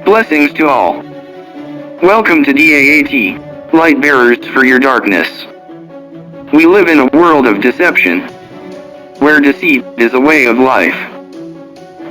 Blessings to all. Welcome to DAAT, light bearers for your darkness. We live in a world of deception, where deceit is a way of life.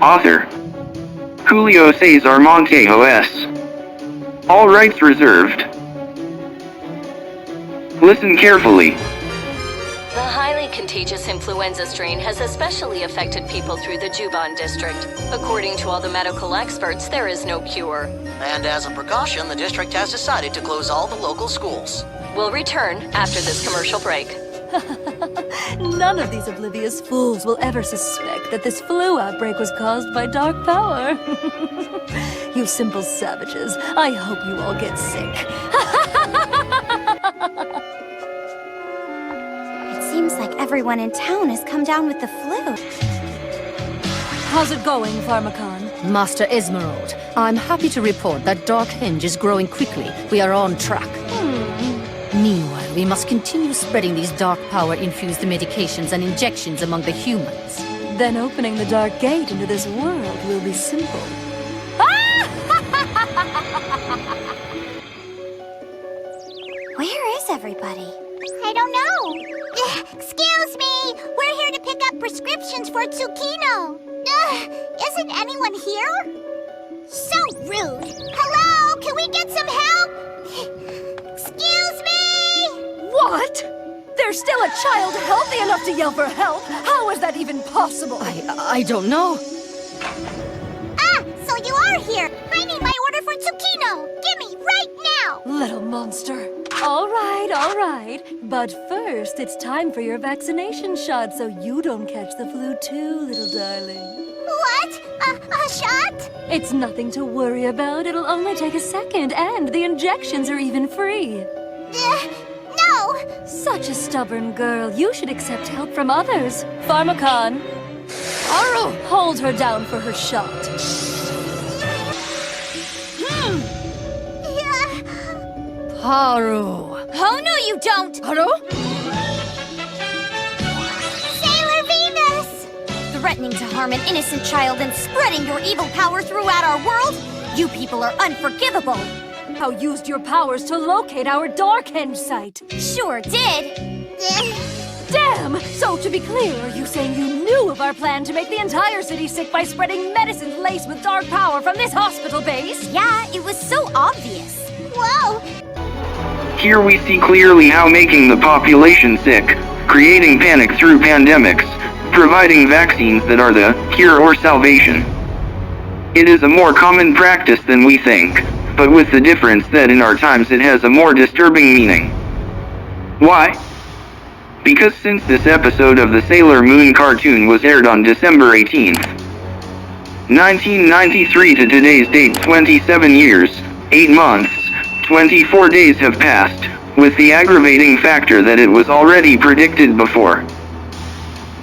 Author Julio Cesar Montejo S. All rights reserved. Listen carefully. The highly contagious influenza strain has especially affected people through the Juban district. According to all the medical experts, there is no cure. And as a precaution, the district has decided to close all the local schools. We'll return after this commercial break. None of these oblivious fools will ever suspect that this flu outbreak was caused by dark power. You simple savages, I hope you all get sick. Seems like everyone in town has come down with the flu. How's it going, pharmacon? Master Esmeralda, I'm happy to report that Dark Henge is growing quickly. We are on track. Meanwhile, we must continue spreading these dark power-infused medications and injections among the humans. Then opening the dark gate into this world will be simple. Where is everybody? I don't know. Excuse me! We're here to pick up prescriptions for Tsukino. Isn't anyone here? So rude. Hello? Can we get some help? Excuse me! What? There's still a child healthy enough to yell for help? How is that even possible? I don't know. Ah, so you are here. I need my order for Tsukino. Give me right now. Little monster. All right. But first, it's time for your vaccination shot so you don't catch the flu too, little darling. What? A shot? It's nothing to worry about. It'll only take a second, and the injections are even free. No! Such a stubborn girl. You should accept help from others. Pharmacon. Aru, hold her down for her shot. Haru. Oh, no, you don't! Haru? Sailor Venus! Threatening to harm an innocent child and spreading your evil power throughout our world? You people are unforgivable! How used your powers to locate our Dark Henge site? Sure did! Damn! So, to be clear, are you saying you knew of our plan to make the entire city sick by spreading medicines laced with dark power from this hospital base? Yeah, it was so obvious. Whoa! Here we see clearly how making the population sick, creating panic through pandemics, providing vaccines that are the cure or salvation. It is a more common practice than we think, but with the difference that in our times it has a more disturbing meaning. Why? Because since this episode of the Sailor Moon cartoon was aired on December 18th, 1993 to today's date 27 years, 8 months, 24 days have passed, with the aggravating factor that it was already predicted before.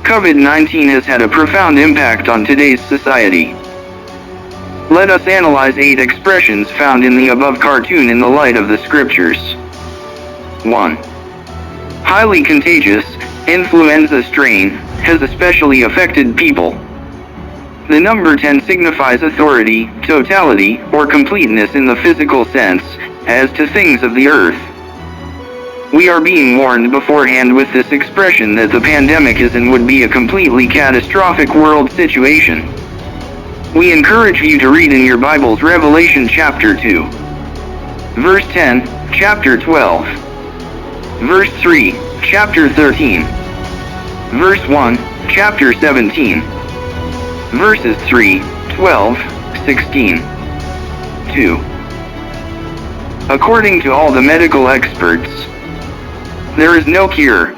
Covid-19 has had a profound impact on today's society. Let us analyze 8 expressions found in the above cartoon in the light of the scriptures. 1. Highly contagious, influenza strain, has especially affected people. The number 10 signifies authority, totality, or completeness in the physical sense, as to things of the earth. We are being warned beforehand with this expression that the pandemic is and would be a completely catastrophic world situation. We encourage you to read in your Bibles Revelation chapter 2, verse 10, chapter 12, verse 3, chapter 13, verse 1, chapter 17, verses 3, 12, 16, 2. According to all the medical experts, there is no cure.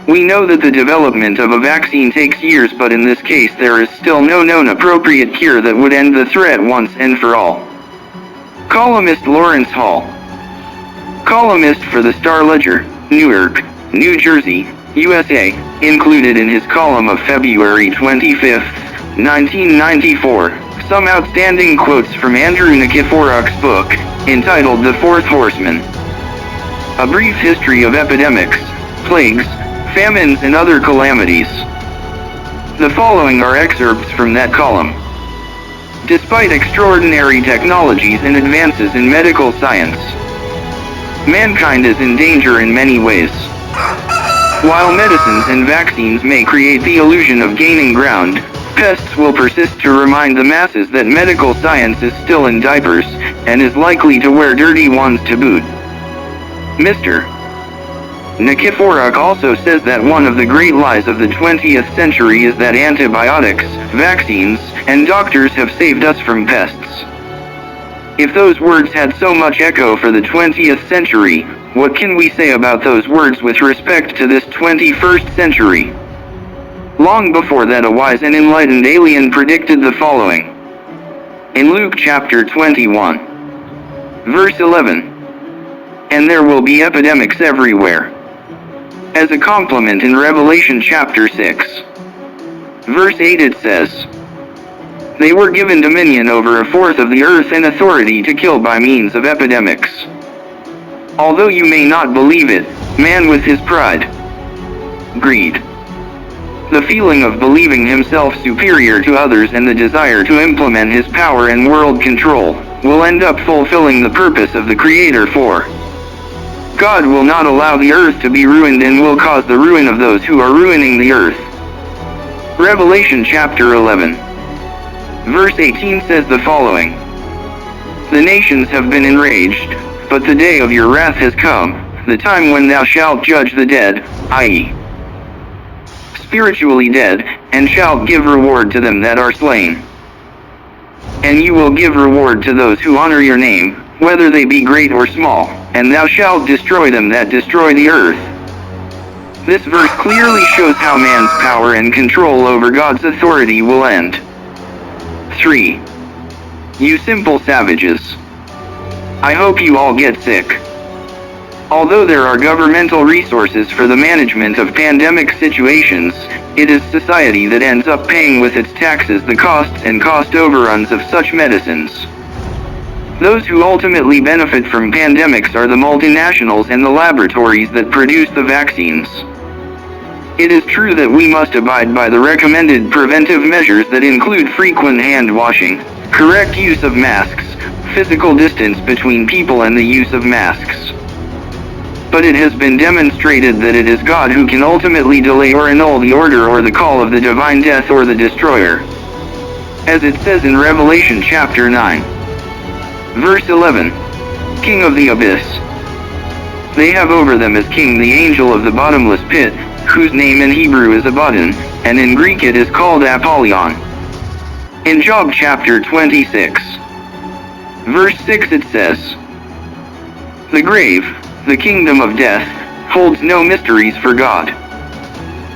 We know that the development of a vaccine takes years, but in this case there is still no known appropriate cure that would end the threat once and for all. Columnist Lawrence Hall, columnist for the Star-Ledger, Newark, New Jersey, USA, included in his column of February 25, 1994, some outstanding quotes from Andrew Nikiforuk's book, entitled The Fourth Horseman. A brief history of epidemics, plagues, famines and other calamities. The following are excerpts from that column. Despite extraordinary technologies and advances in medical science, mankind is in danger in many ways. While medicines and vaccines may create the illusion of gaining ground, pests will persist to remind the masses that medical science is still in diapers, and is likely to wear dirty ones to boot. Mr. NEQUI also says that one of the great lies of the 20th century is that antibiotics, vaccines, and doctors have saved us from pests. If those words had so much echo for the 20th century, what can we say about those words with respect to this 21st century? Long before that, a wise and enlightened alien predicted the following. In Luke chapter 21, verse 11, "And there will be epidemics everywhere." As a complement in Revelation chapter 6, verse 8 it says, "They were given dominion over a fourth of the earth and authority to kill by means of epidemics." Although you may not believe it, man with his pride, greed, the feeling of believing himself superior to others and the desire to implement his power and world control, will end up fulfilling the purpose of the Creator, for God will not allow the earth to be ruined and will cause the ruin of those who are ruining the earth. Revelation chapter 11, verse 18 says the following, "The nations have been enraged, but the day of your wrath has come, the time when thou shalt judge the dead, i.e., spiritually dead, and shalt give reward to them that are slain. And you will give reward to those who honor your name, whether they be great or small, and thou shalt destroy them that destroy the earth." This verse clearly shows how man's power and control over God's authority will end. 3. You simple savages. I hope you all get sick. Although there are governmental resources for the management of pandemic situations, it is society that ends up paying with its taxes the costs and cost overruns of such medicines. Those who ultimately benefit from pandemics are the multinationals and the laboratories that produce the vaccines. It is true that we must abide by the recommended preventive measures that include frequent hand washing, correct use of masks, physical distance between people, and the use of masks. But it has been demonstrated that it is God who can ultimately delay or annul the order or the call of the divine death or the destroyer. As it says in Revelation chapter 9, verse 11, "King of the abyss. They have over them as king the angel of the bottomless pit, whose name in Hebrew is Abaddon, and in Greek it is called Apollyon." In Job chapter 26, verse 6 it says, "The grave, the kingdom of death, holds no mysteries for God."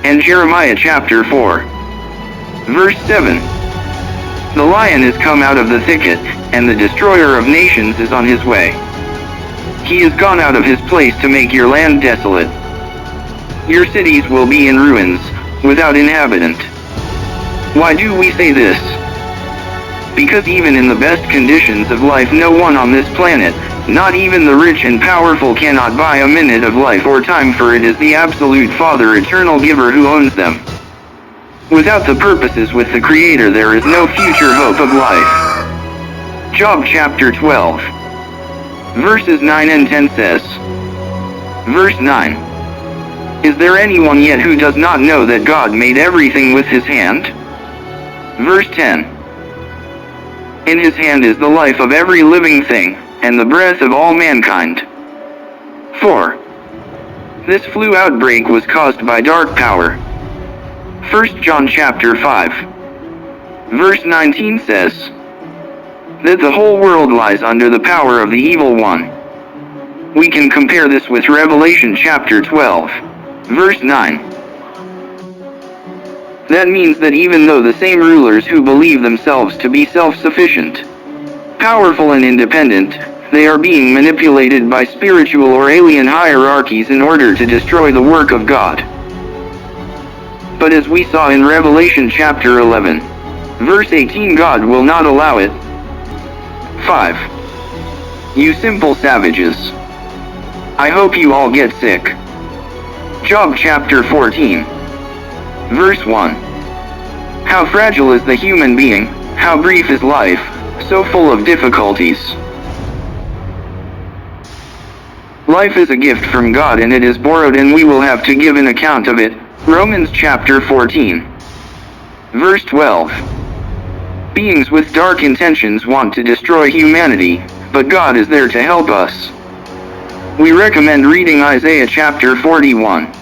And Jeremiah chapter 4, verse 7, "The lion is come out of the thicket, and the destroyer of nations is on his way. He is gone out of his place to make your land desolate. Your cities will be in ruins, without inhabitant." Why do we say this? Because even in the best conditions of life, no one on this planet, not even the rich and powerful, cannot buy a minute of life or time, for it is the absolute Father, eternal giver, who owns them. Without the purposes with the Creator, there is no future hope of life. Job chapter 12, verses 9 and 10 says, verse 9, "Is there anyone yet who does not know that God made everything with his hand?" Verse 10, "In his hand is the life of every living thing, and the breath of all mankind." 4. This flu outbreak was caused by dark power. 1 John chapter 5, verse 19 says, that the whole world lies under the power of the evil one. We can compare this with Revelation chapter 12, verse 9. That means that even though the same rulers who believe themselves to be self-sufficient, powerful and independent, they are being manipulated by spiritual or alien hierarchies in order to destroy the work of God. But as we saw in Revelation chapter 11, verse 18, God will not allow it. 5. You simple savages. I hope you all get sick. Job chapter 14, verse 1. How fragile is the human being, how brief is life, so full of difficulties. Life is a gift from God and it is borrowed and we will have to give an account of it. Romans chapter 14. Verse 12. Beings with dark intentions want to destroy humanity, but God is there to help us. We recommend reading Isaiah chapter 41.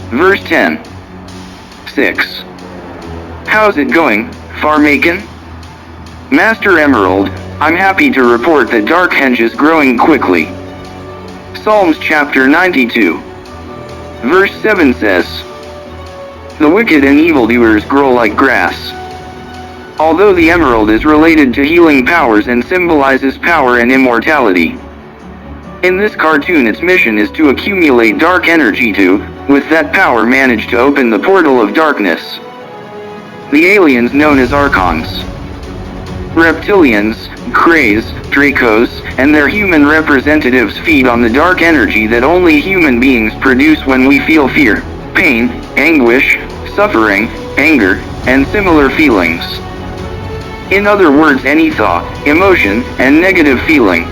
Verse 10. 6. How's it going, pharmacon? Master Emerald, I'm happy to report that dark henge is growing quickly. Psalms chapter 92. Verse 7 says, the wicked and evildoers grow like grass. Although the emerald is related to healing powers and symbolizes power and immortality. In this cartoon its mission is to accumulate dark energy to, with that power manage to open the portal of darkness. The aliens known as Archons, reptilians, Greys, Dracos, and their human representatives feed on the dark energy that only human beings produce when we feel fear, pain, anguish, suffering, anger, and similar feelings. In other words, any thought, emotion, and negative feeling.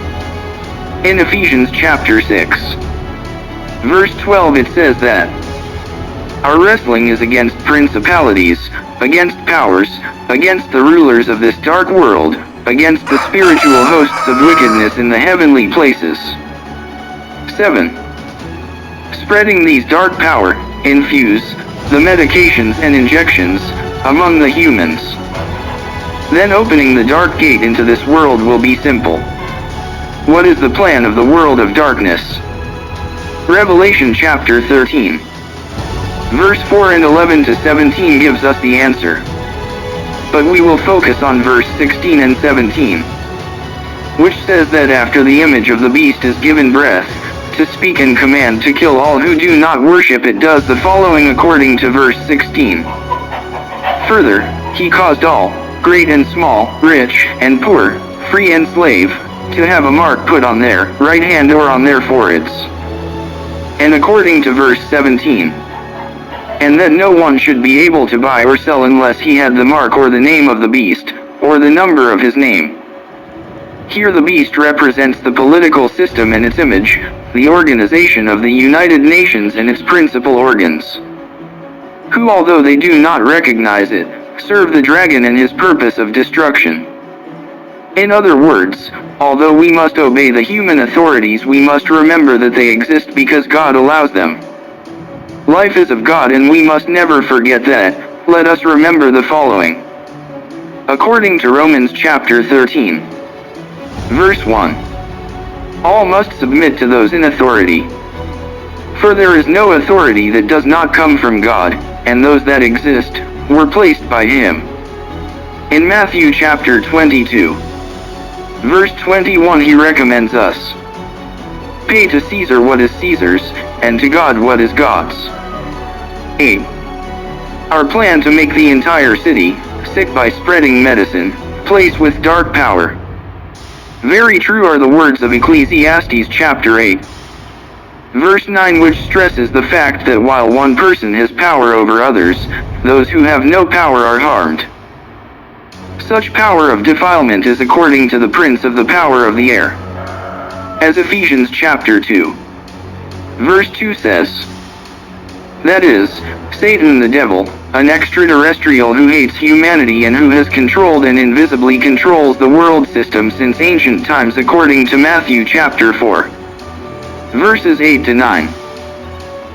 In Ephesians chapter 6, verse 12 it says that our wrestling is against principalities, against powers, against the rulers of this dark world, against the spiritual hosts of wickedness in the heavenly places. 7. Spreading these dark power, infuse, the medications and injections, among the humans. Then opening the dark gate into this world will be simple. What is the plan of the world of darkness? Revelation chapter 13. Verse 4 and 11 to 17 gives us the answer. But we will focus on verse 16 and 17, which says that after the image of the beast is given breath, to speak and command to kill all who do not worship it does the following according to verse 16. Further, he caused all, great and small, rich and poor, free and slave, to have a mark put on their right hand or on their foreheads. And according to verse 17, and that no one should be able to buy or sell unless he had the mark or the name of the beast, or the number of his name. Here the beast represents the political system and its image, the organization of the United Nations and its principal organs, who although they do not recognize it, serve the dragon and his purpose of destruction. In other words, although we must obey the human authorities, we must remember that they exist because God allows them. Life is of God and we must never forget that. Let us remember the following. According to Romans chapter 13, verse 1. All must submit to those in authority. For there is no authority that does not come from God, and those that exist, were placed by Him. In Matthew chapter 22, verse 21 He recommends us. Pay to Caesar what is Caesar's, and to God what is God's. 8. Our plan to make the entire city, sick by spreading medicine, place with dark power. Very true are the words of Ecclesiastes chapter 8, verse 9, which stresses the fact that while one person has power over others, those who have no power are harmed. Such power of defilement is according to the prince of the power of the air. As Ephesians chapter 2, verse 2 says, that is, Satan the devil, an extraterrestrial who hates humanity and who has controlled and invisibly controls the world system since ancient times according to Matthew chapter 4, verses 8 to 9.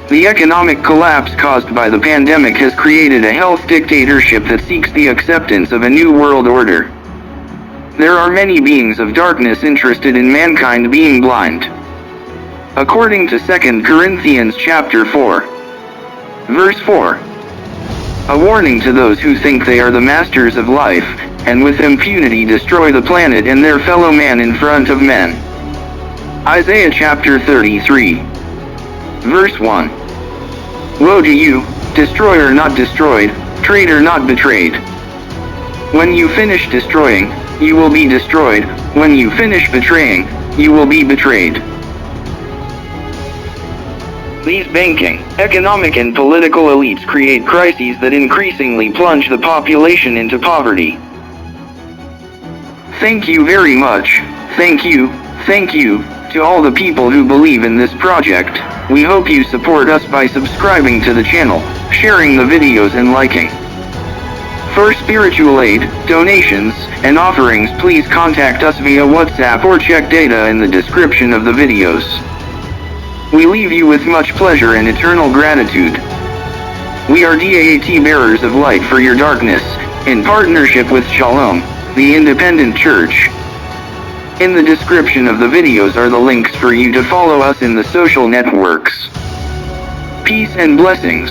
The economic collapse caused by the pandemic has created a health dictatorship that seeks the acceptance of a new world order. There are many beings of darkness interested in mankind being blind. According to 2 Corinthians chapter 4, verse 4, a warning to those who think they are the masters of life, and with impunity destroy the planet and their fellow man in front of men. Isaiah chapter 33, verse 1. Woe to you, destroyer not destroyed, traitor not betrayed. When you finish destroying, you will be destroyed. When you finish betraying, you will be betrayed. These banking, economic and political elites create crises that increasingly plunge the population into poverty. Thank you very much. Thank you to all the people who believe in this project. We hope you support us by subscribing to the channel, sharing the videos and liking. For spiritual aid, donations, and offerings, please contact us via WhatsApp or check data in the description of the videos. We leave you with much pleasure and eternal gratitude. We are DAAT bearers of light for your darkness, in partnership with Shalom, the independent church. In the description of the videos are the links for you to follow us in the social networks. Peace and blessings.